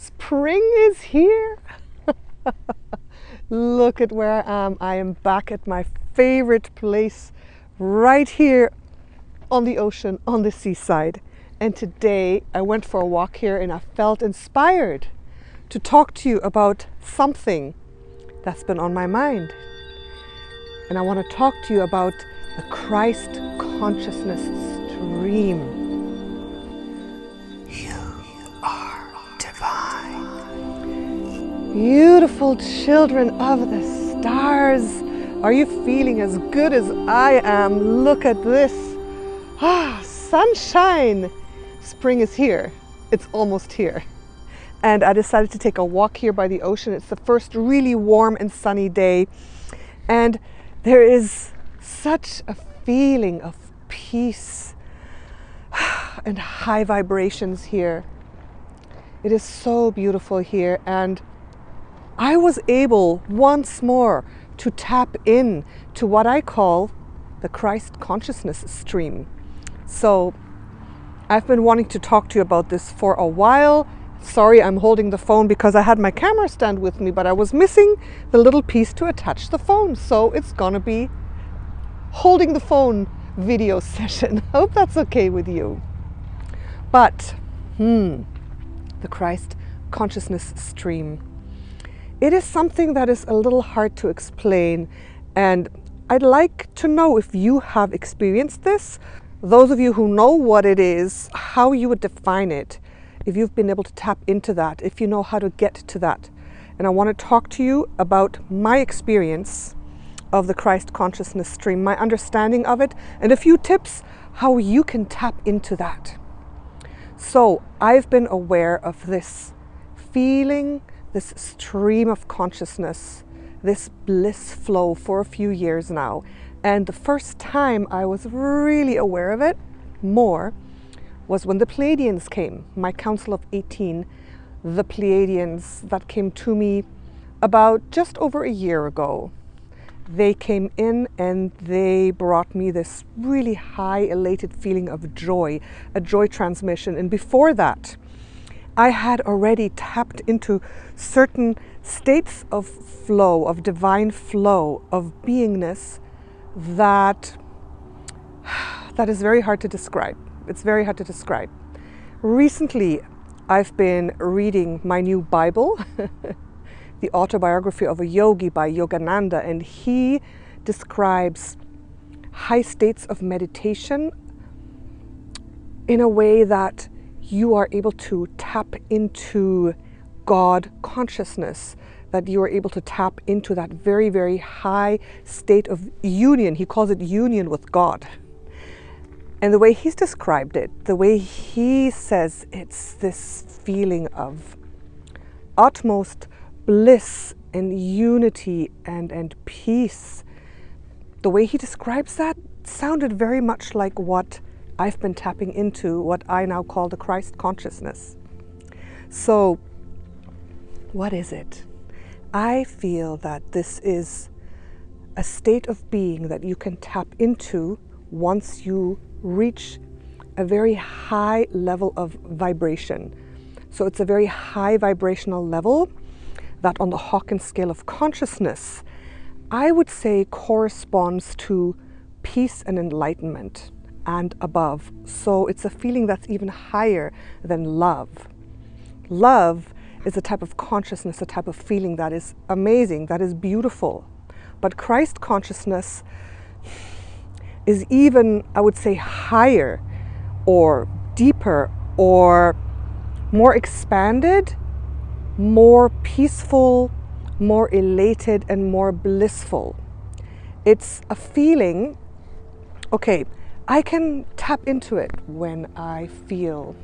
Spring is here. Look at where I am. I am back at my favorite place right here on the ocean, on the seaside. And today I went for a walk here and I felt inspired to talk to you about something that's been on my mind. And I want to talk to you about the Christ consciousness stream. You are divine. Beautiful children of the stars. Are you feeling as good as I am? Look at this. Sunshine. Spring is here. It's almost here. And I decided to take a walk here by the ocean. It's the first really warm and sunny day. And there is such a feeling of peace and high vibrations here. It is so beautiful here. And I was able once more to tap in to what I call the Christ consciousness stream. So I've been wanting to talk to you about this for a while. Sorry, I'm holding the phone because I had my camera stand with me, but I was missing the little piece to attach the phone. So it's gonna be holding the phone video session. I hope that's okay with you. But the Christ consciousness stream. It is something that is a little hard to explain, and I'd like to know if you have experienced this. Those of you who know what it is, how you would define it, if you've been able to tap into that, if you know how to get to that. And I want to talk to you about my experience of the Christ consciousness stream, my understanding of it, and a few tips how you can tap into that. So I've been aware of this feeling, this stream of consciousness, this bliss flow for a few years now. And the first time I was really aware of it more was when the Pleiadians came, my council of 18, the Pleiadians that came to me about just over a year ago. They came in and they brought me this really high elated feeling of joy, a joy transmission. And before that, I had already tapped into certain states of flow, of divine flow, of beingness that is very hard to describe. It's very hard to describe. Recently, I've been reading my new Bible, The Autobiography of a Yogi by Yogananda, and he describes high states of meditation in a way that you are able to tap into God consciousness, that you are able to tap into that very, very high state of union. He calls it union with God. And the way he's described it, the way he says it's this feeling of utmost bliss and unity and peace, the way he describes that sounded very much like what I've been tapping into, what I now call the Christ consciousness. So what is it? I feel that this is a state of being that you can tap into once you reach a very high level of vibration. So it's a very high vibrational level that on the Hawkins scale of consciousness, I would say corresponds to peace and enlightenment and above. So it's a feeling that's even higher than love. Love is a type of consciousness, a type of feeling that is amazing, that is beautiful. But Christ consciousness is even, I would say, higher or deeper or more expanded, more peaceful, more elated, and more blissful. It's a feeling, okay, I can tap into it when I feel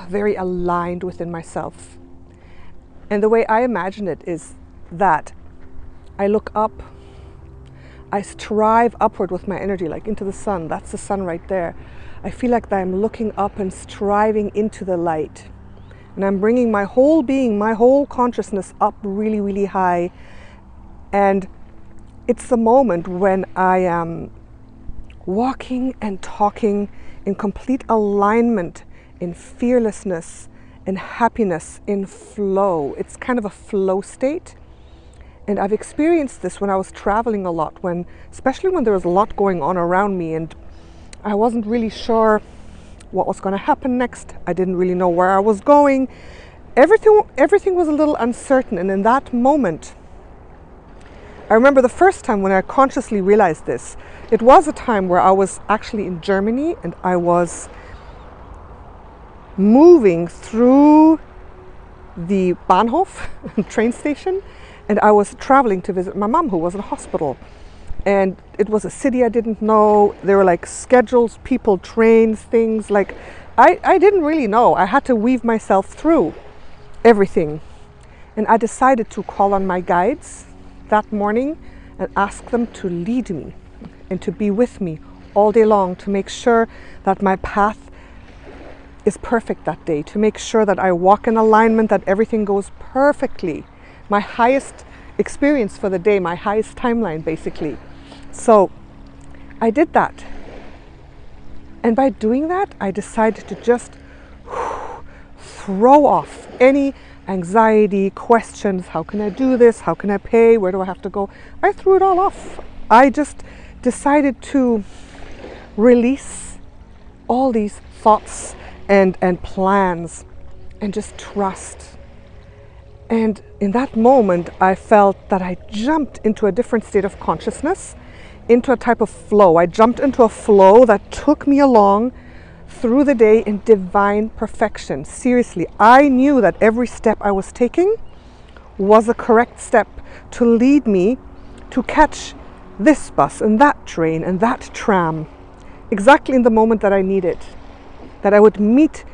very aligned within myself. And the way I imagine it is that I look up, I strive upward with my energy, like into the sun. That's the sun right there. I feel like that I'm looking up and striving into the light. And I'm bringing my whole being, my whole consciousness up really, really high. And it's the moment when I am walking and talking in complete alignment, in fearlessness and happiness in flow. It's kind of a flow state. And I've experienced this when I was traveling a lot, especially when there was a lot going on around me and I wasn't really sure what was going to happen next. I didn't really know where I was going. Everything was a little uncertain. And in that moment, I remember the first time when I consciously realized this, it was a time where I was actually in Germany and I was moving through the Bahnhof train station, and I was traveling to visit my mom, who was in hospital. And it was a city I didn't know. There were like schedules, people, trains, things like I didn't really know. I had to weave myself through everything. And I decided to call on my guides that morning and ask them to lead me and to be with me all day long, to make sure that my path is perfect that day, to make sure that I walk in alignment, that everything goes perfectly. My highest experience for the day, my highest timeline basically. So I did that. And by doing that, I decided to just throw off any anxiety, questions. How can I do this? How can I pay? Where do I have to go? I threw it all off. I just decided to release all these thoughts and plans and just trust. And in that moment, I felt that I jumped into a different state of consciousness, into a type of flow. I jumped into a flow that took me along through the day in divine perfection. Seriously, I knew that every step I was taking was a correct step to lead me to catch this bus and that train and that tram exactly in the moment that I needed. That I would meet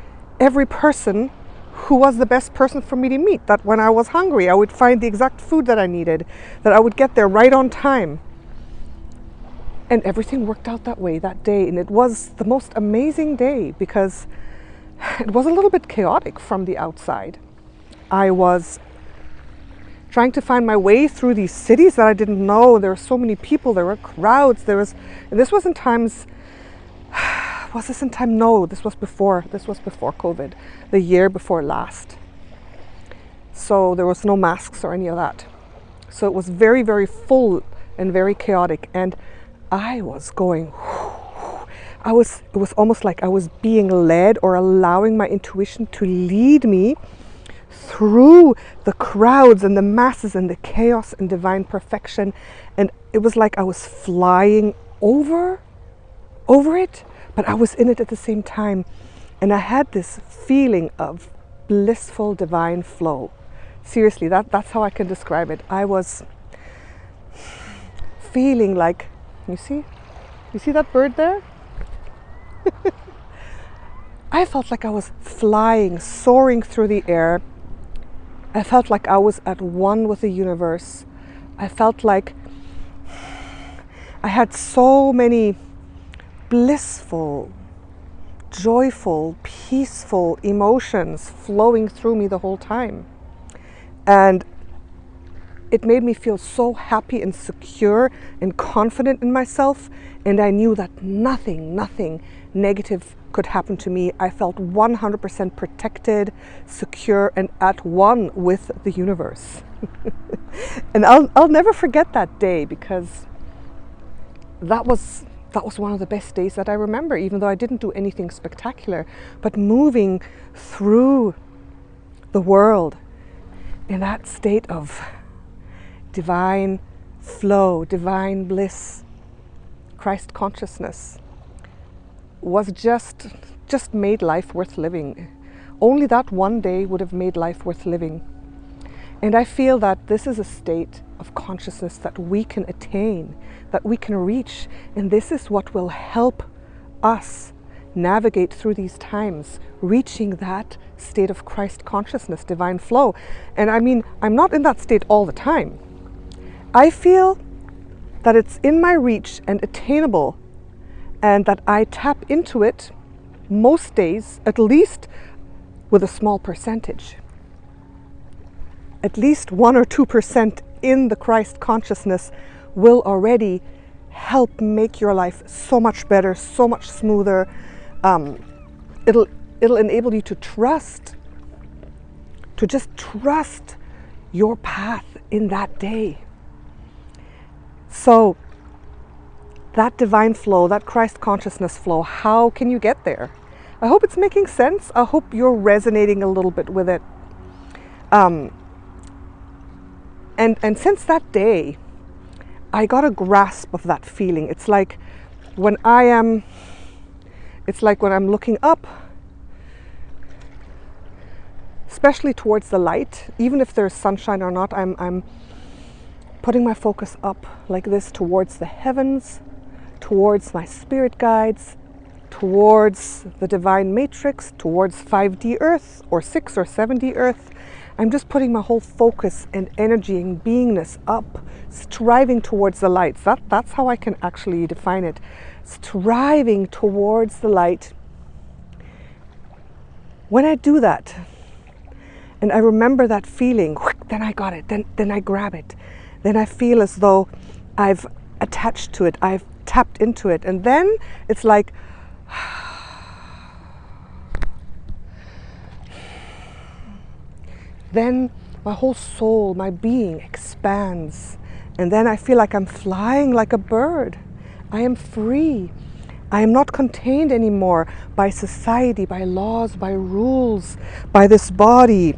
every person who was the best person for me to meet. That when I was hungry, I would find the exact food that I needed. That I would get there right on time. And everything worked out that way that day. And it was the most amazing day because it was a little bit chaotic from the outside. I was trying to find my way through these cities that I didn't know. There were so many people, there were crowds, and this was in times, was this in time? No, this was before COVID, the year before last. So there was no masks or any of that. So it was very, very full and very chaotic. And I was going, it was almost like I was being led or allowing my intuition to lead me through the crowds and the masses and the chaos and divine perfection. And it was like I was flying over it, but I was in it at the same time. And I had this feeling of blissful divine flow. Seriously, that's how I can describe it. I was feeling like, you see that bird there? I felt like I was flying, soaring through the air. I felt like I was at one with the universe. I felt like I had so many blissful, joyful, peaceful emotions flowing through me the whole time. And it made me feel so happy and secure and confident in myself. And I knew that nothing negative could happen to me. I felt 100% protected, secure, and at one with the universe. And I'll never forget that day because that was one of the best days that I remember, even though I didn't do anything spectacular. But moving through the world in that state of divine flow, divine bliss, Christ consciousness was just made life worth living. Only that one day would have made life worth living. And I feel that this is a state of consciousness that we can attain, that we can reach. And this is what will help us navigate through these times, reaching that state of Christ consciousness, divine flow. And I mean, I'm not in that state all the time. I feel that it's in my reach and attainable, and that I tap into it most days, at least with a small percentage. At least 1 or 2% in the Christ consciousness will already help make your life so much better, so much smoother. It'll enable you to trust to just trust your path in that day. So that divine flow, that Christ consciousness flow, how can you get there? I hope it's making sense. I hope you're resonating a little bit with it. And since that day, I got a grasp of that feeling. It's like when I'm looking up, especially towards the light, even if there's sunshine or not, I'm putting my focus up like this towards the heavens, towards my spirit guides, towards the divine matrix, towards 5D Earth or 6 or 7D Earth. I'm just putting my whole focus and energy and beingness up, striving towards the light. That's how I can actually define it. Striving towards the light. When I do that, and I remember that feeling, then I got it, then I grab it. Then I feel as though I've attached to it, I've tapped into it. And then it's like, then my whole soul, my being expands. And then I feel like I'm flying like a bird. I am free. I am not contained anymore by society, by laws, by rules, by this body,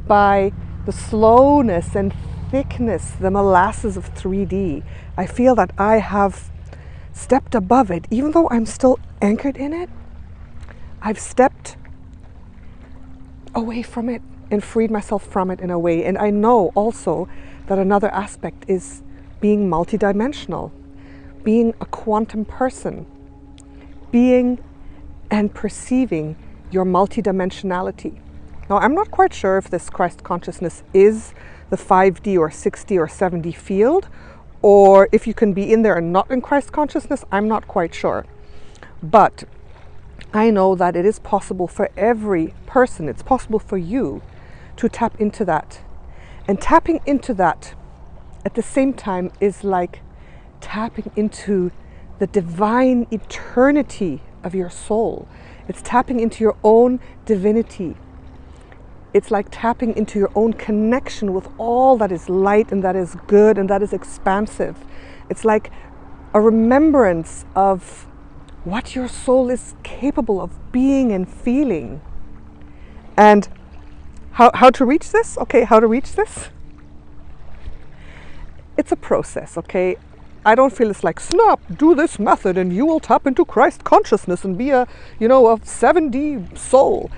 by the slowness and thickness, the molasses of 3D. I feel that I have stepped above it. Even though I'm still anchored in it, I've stepped away from it and freed myself from it in a way. And I know also that another aspect is being multidimensional, being a quantum person, being and perceiving your multidimensionality. Now, I'm not quite sure if this Christ consciousness is the 5D or 6D or 7D field, or if you can be in there and not in Christ consciousness. I'm not quite sure. But I know that it is possible for every person, it's possible for you to tap into that. And tapping into that at the same time is like tapping into the divine eternity of your soul. It's tapping into your own divinity. It's like tapping into your own connection with all that is light and that is good and that is expansive. It's like a remembrance of what your soul is capable of being and feeling. And how to reach this? Okay, how to reach this? It's a process, okay? I don't feel it's like, snap, do this method and you will tap into Christ consciousness and be a 7D soul.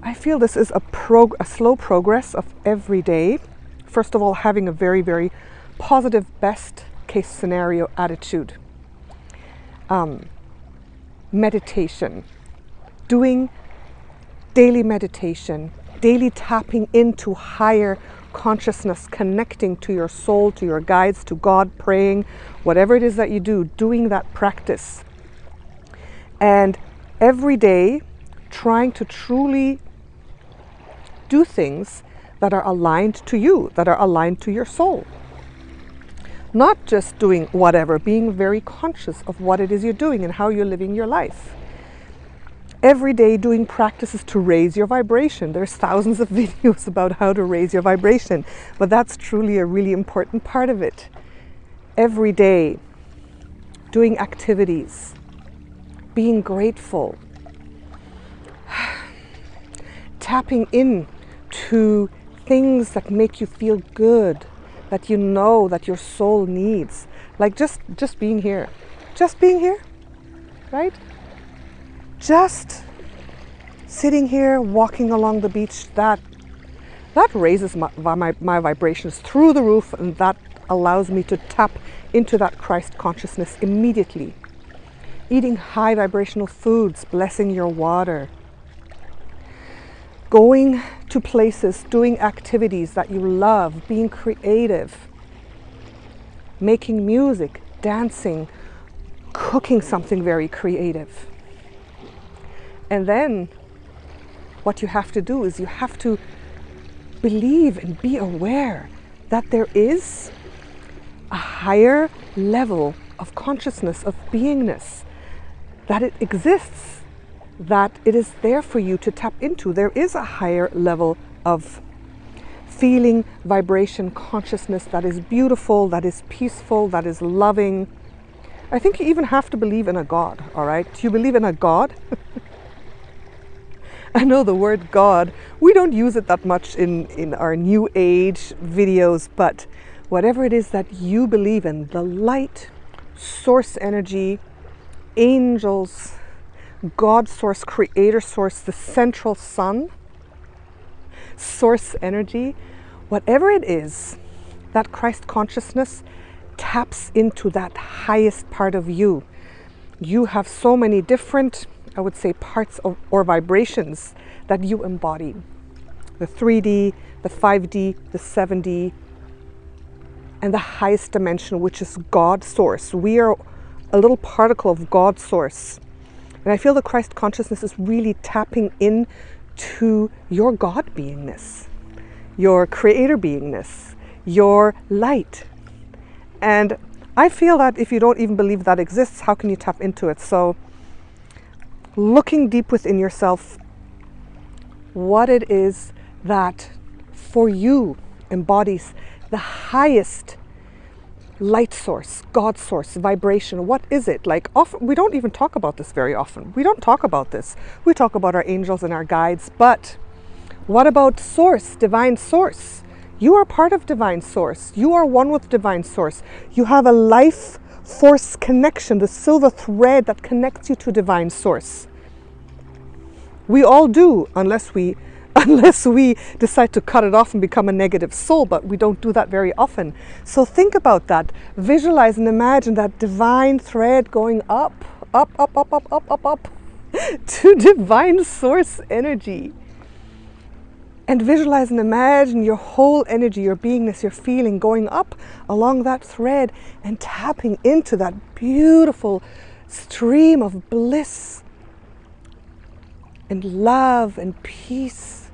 I feel this is a slow progress of every day. First of all, having a very, very positive, best case scenario attitude. Meditation, doing daily meditation, daily tapping into higher consciousness, connecting to your soul, to your guides, to God, praying, whatever it is that you do, doing that practice. And every day trying to truly do things that are aligned to you, that are aligned to your soul. Not just doing whatever, being very conscious of what it is you're doing and how you're living your life. Every day doing practices to raise your vibration. There's thousands of videos about how to raise your vibration, but that's truly a really important part of it. Every day doing activities, being grateful, tapping in to things that make you feel good, that you know that your soul needs. Like just being here. Just being here, right? Just sitting here, walking along the beach, that raises my vibrations through the roof, and that allows me to tap into that Christ consciousness immediately. Eating high vibrational foods, blessing your water. Going to places, doing activities that you love, being creative, making music, dancing, cooking something very creative. And then what you have to do is you have to believe and be aware that there is a higher level of consciousness, of beingness, that it exists, that it is there for you to tap into. There is a higher level of feeling vibration, consciousness that is beautiful, that is peaceful, that is loving. I think you even have to believe in a God, all right? Do you believe in a God? I know the word God, we don't use it that much in our New Age videos, but whatever it is that you believe in, the light, source energy, angels, God source, creator source, the central sun, source energy, whatever it is, that Christ consciousness taps into that highest part of you. You have so many different, I would say, parts of, or vibrations that you embody. The 3D, the 5D, the 7D, and the highest dimension, which is God source. We are a little particle of God source. And I feel the Christ consciousness is really tapping in to your God beingness, your creator beingness, your light. And I feel that if you don't even believe that exists, how can you tap into it? So looking deep within yourself, what it is that for you embodies the highest light source, God source, vibration. What is it? Like, often we don't even talk about this very often. We don't talk about this. We talk about our angels and our guides, but what about source, divine source? You are part of divine source. You are one with divine source. You have a life force connection, the silver thread that connects you to divine source. We all do, unless we decide to cut it off and become a negative soul, but we don't do that very often. So think about that. Visualize and imagine that divine thread going up to divine source energy. And visualize and imagine your whole energy, your beingness, your feeling going up along that thread and tapping into that beautiful stream of bliss and love and peace.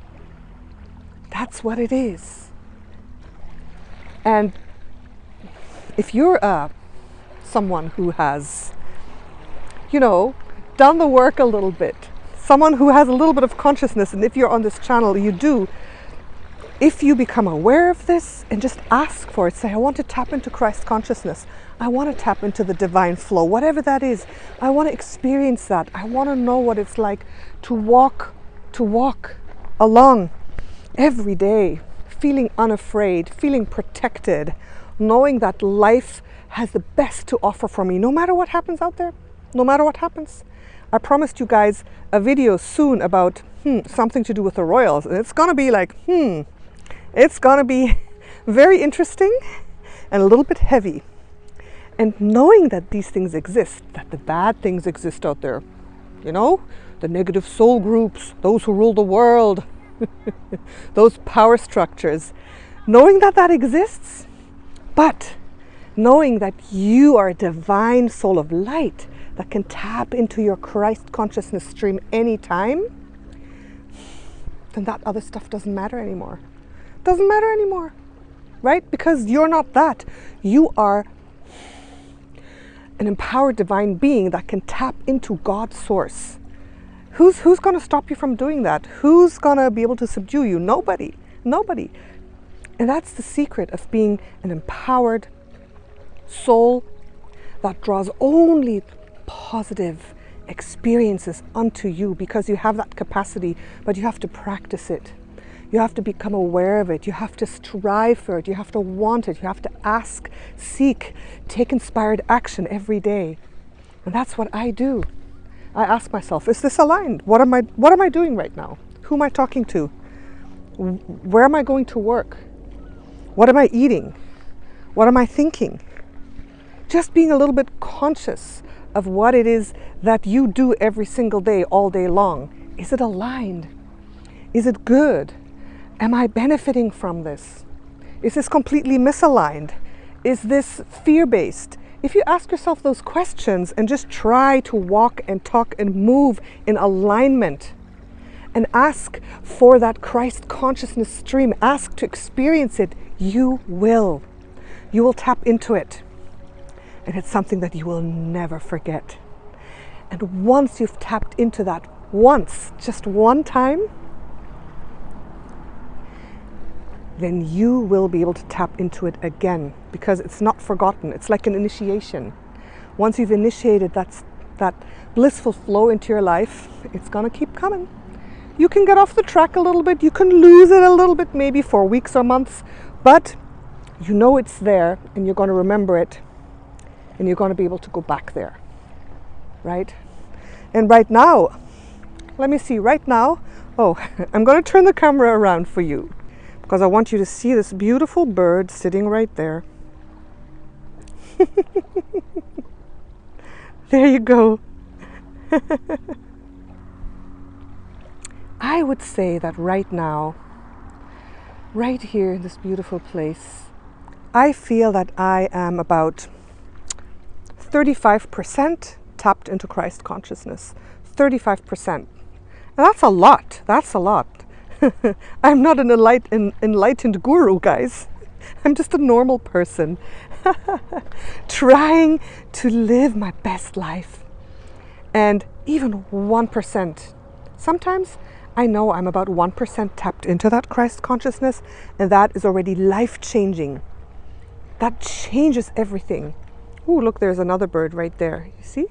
That's what it is. And if you're someone who has, you know, done the work a little bit, someone who has a little bit of consciousness, and if you're on this channel, you do, if you become aware of this and just ask for it, say, I want to tap into Christ consciousness. I want to tap into the divine flow, whatever that is. I want to experience that. I want to know what it's like to walk along every day, feeling unafraid, feeling protected, knowing that life has the best to offer for me, no matter what happens out there, no matter what happens. I promised you guys a video soon about something to do with the royals, and it's gonna be like, it's gonna be very interesting and a little bit heavy. And knowing that these things exist, that the bad things exist out there, you know, the negative soul groups, those who rule the world, those power structures, knowing that that exists, but knowing that you are a divine soul of light that can tap into your Christ consciousness stream anytime, then that other stuff doesn't matter anymore. Doesn't matter anymore, right? Because you're not that. You are an empowered divine being that can tap into God's source. Who's going to stop you from doing that? Who's going to be able to subdue you? Nobody. Nobody. And that's the secret of being an empowered soul that draws only positive experiences unto you, because you have that capacity, but you have to practice it. You have to become aware of it. You have to strive for it. You have to want it. You have to ask, seek, take inspired action every day. And that's what I do. I ask myself, is this aligned? What am I doing right now? Who am I talking to? Where am I going to work? What am I eating? What am I thinking? Just being a little bit conscious of what it is that you do every single day, all day long. Is it aligned? Is it good? Am I benefiting from this? Is this completely misaligned? Is this fear-based? If you ask yourself those questions and just try to walk and talk and move in alignment and ask for that Christ consciousness stream, ask to experience it, you will. You will tap into it. And it's something that you will never forget. And once you've tapped into that once, just one time, then you will be able to tap into it again, because it's not forgotten. It's like an initiation. Once you've initiated that blissful flow into your life, it's going to keep coming. You can get off the track a little bit, you can lose it a little bit, maybe for weeks or months, but you know it's there, and you're going to remember it, and you're going to be able to go back there, right? And right now, let me see, right now, oh, I'm going to turn the camera around for you, because I want you to see this beautiful bird sitting right there. There you go. I would say that right now, right here in this beautiful place, I feel that I am about 35% tapped into Christ consciousness. 35%. And that's a lot. That's a lot. I'm not an enlightened guru, guys. I'm just a normal person trying to live my best life. And even 1%. Sometimes I know I'm about 1% tapped into that Christ consciousness, and that is already life-changing. That changes everything. Ooh, look, there's another bird right there. You see?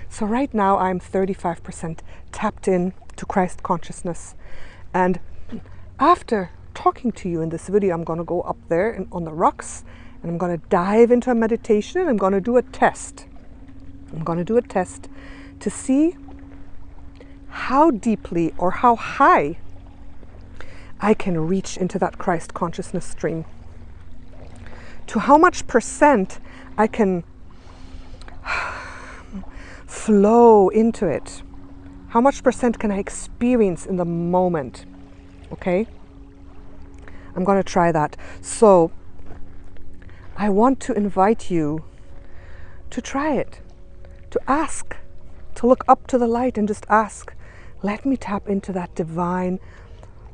So right now I'm 35% tapped in to Christ consciousness. And after talking to you in this video, I'm going to go up there and on the rocks, and I'm going to dive into a meditation, and I'm going to do a test. I'm going to do a test to see how deeply or how high I can reach into that Christ consciousness stream. To how much percent I can flow into it. How much percent can I experience in the moment? Okay? I'm going to try that. So I want to invite you to try it, to ask, to look up to the light and just ask, let me tap into that divine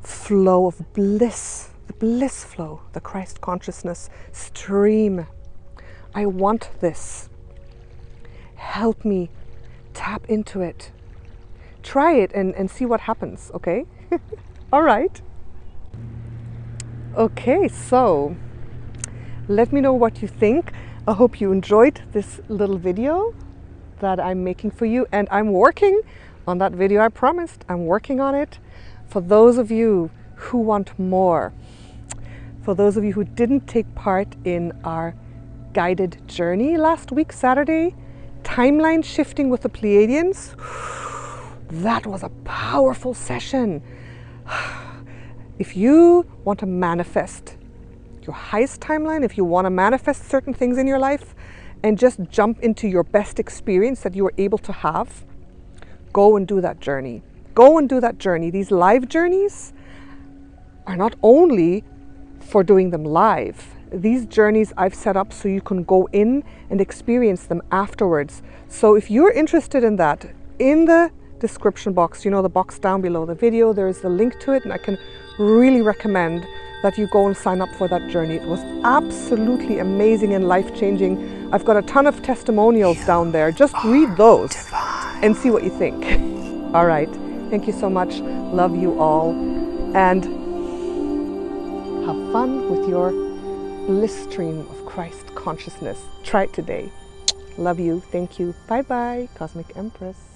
flow of bliss, the bliss flow, the Christ consciousness stream. I want this. Help me tap into it. Try it and see what happens, okay? All right. Okay, so let me know what you think. I hope you enjoyed this little video that I'm making for you, and I'm working on that video. I promised I'm working on it. For those of you who want more, for those of you who didn't take part in our guided journey last week, Saturday, timeline shifting with the Pleiadians, that was a powerful session. If you want to manifest your highest timeline, if you want to manifest certain things in your life and just jump into your best experience that you were able to have, go and do that journey. Go and do that journey. These live journeys are not only for doing them live. These journeys I've set up so you can go in and experience them afterwards. So if you're interested in that, in the description box, you know, the box down below the video, there's the link to it, and I can really recommend that you go and sign up for that journey. It was absolutely amazing and life-changing. I've got a ton of testimonials down there. Just read those and see what you think. All right. Thank you so much. Love you all. And have fun with your bliss stream of Christ consciousness. Try it today. Love you. Thank you. Bye-bye. Cosmic Empress.